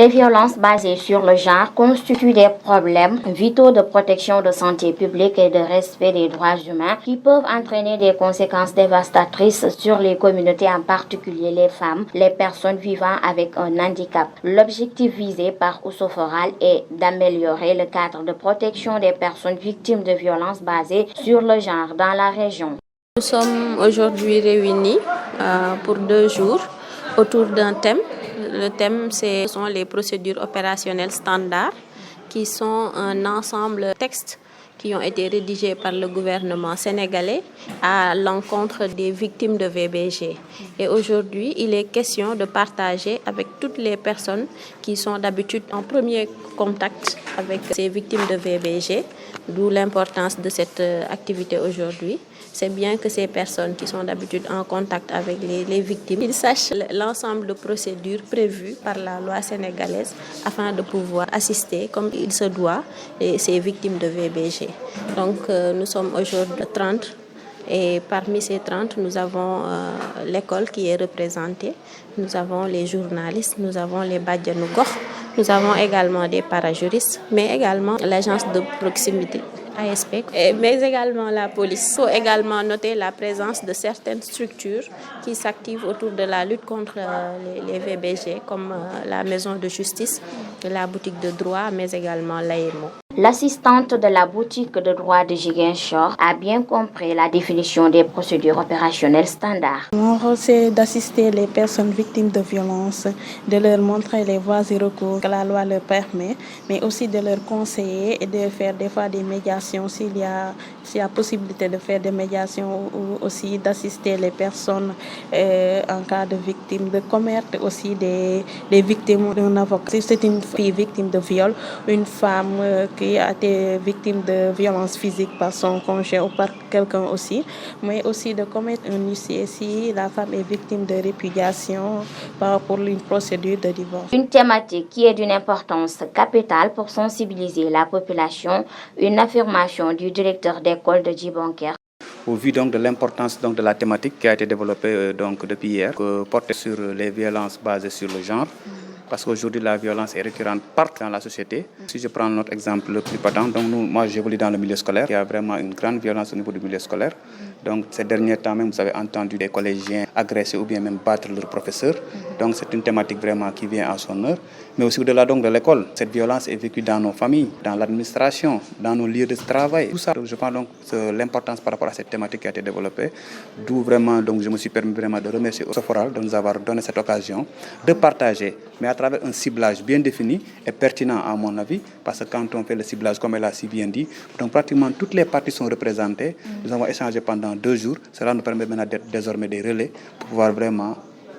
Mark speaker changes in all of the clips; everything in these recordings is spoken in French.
Speaker 1: Les violences basées sur le genre constituent des problèmes vitaux de protection de santé publique et de respect des droits humains qui peuvent entraîner des conséquences dévastatrices sur les communautés, en particulier les femmes, les personnes vivant avec un handicap. L'objectif visé par Ousoforal est d'améliorer le cadre de protection des personnes victimes de violences basées sur le genre dans la région.
Speaker 2: Nous sommes aujourd'hui réunis pour 2 jours autour d'un thème. Le thème, ce sont les procédures opérationnelles standards, qui sont un ensemble de textes qui ont été rédigés par le gouvernement sénégalais à l'encontre des victimes de VBG. Et aujourd'hui, il est question de partager avec toutes les personnes qui sont d'habitude en premier contact avec ces victimes de VBG, d'où l'importance de cette activité aujourd'hui. C'est bien que ces personnes qui sont d'habitude en contact avec les victimes, ils sachent l'ensemble de procédures prévues par la loi sénégalaise afin de pouvoir assister comme il se doit ces victimes de VBG. Donc nous sommes aujourd'hui 30 et parmi ces 30, nous avons l'école qui est représentée, nous avons les journalistes, nous avons les Badianou Gox, nous avons également des parajuristes, mais également l'agence de proximité. ASP, mais également la police. Il faut également noter la présence de certaines structures qui s'activent autour de la lutte contre les VBG, comme la maison de justice, la boutique de droit, mais également l'AEMO.
Speaker 1: L'assistante de la boutique de droit de Ziguinchor a bien compris la définition des procédures opérationnelles standards.
Speaker 3: Mon rôle, c'est d'assister les personnes victimes de violences, de leur montrer les voies et recours que la loi leur permet, mais aussi de leur conseiller et de faire des fois des médiations s'il y a possibilité de faire des médiations ou aussi d'assister les personnes en cas de victimes de commerce, aussi des victimes d'un avocat. Si c'est une fille victime de viol, une femme qui a été victime de violences physiques par son conjoint ou par quelqu'un aussi, mais aussi de commettre un huissier si la femme est victime de répudiation pour une procédure de divorce.
Speaker 1: Une thématique qui est d'une importance capitale pour sensibiliser la population, une affirmation du directeur d'école de Djibanker.
Speaker 4: Au vu donc de l'importance de la thématique qui a été développée depuis hier, portée sur les violences basées sur le genre, parce qu'aujourd'hui la violence est récurrente partout dans la société. Si je prends notre exemple le plus patent, donc moi j'évolue dans le milieu scolaire, il y a vraiment une grande violence au niveau du milieu scolaire. Donc ces derniers temps même, vous avez entendu des collégiens agresser ou bien même battre leurs professeurs. Donc c'est une thématique vraiment qui vient à son heure. Mais aussi au-delà donc de l'école, cette violence est vécue dans nos familles, dans l'administration, dans nos lieux de travail. Tout ça, donc, je pense donc l'importance par rapport à cette thématique qui a été développée. D'où vraiment donc je me suis permis vraiment de remercier Ousoforal de nous avoir donné cette occasion de partager, mais à travers un ciblage bien défini et pertinent à mon avis, parce que quand on fait le ciblage comme elle a si bien dit, donc pratiquement toutes les parties sont représentées. Nous avons échangé pendant 2 jours. Cela nous permet maintenant d'être désormais des relais pour pouvoir vraiment,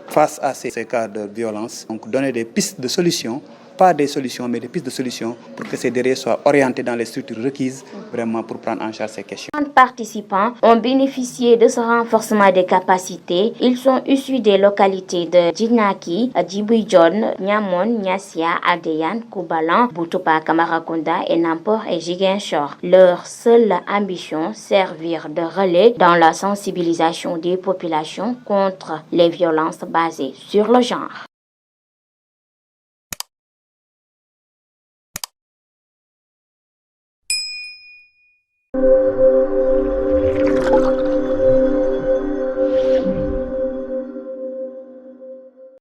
Speaker 4: face à ces cas de violence, donc donner des pistes de solutions, pas des solutions, mais des pistes de solutions pour que ces délais soient orientés dans les structures requises vraiment pour prendre en charge ces questions.
Speaker 1: Les participants ont bénéficié de ce renforcement des capacités. Ils sont issus des localités de Djinaki, Djibouidjon, Niamon, Niassia, Adeyan, Koubalan, Boutoupa, Kamarakounda et Nampor et Ziguinchor. Leur seule ambition, servir de relais dans la sensibilisation des populations contre les violences basées sur le genre.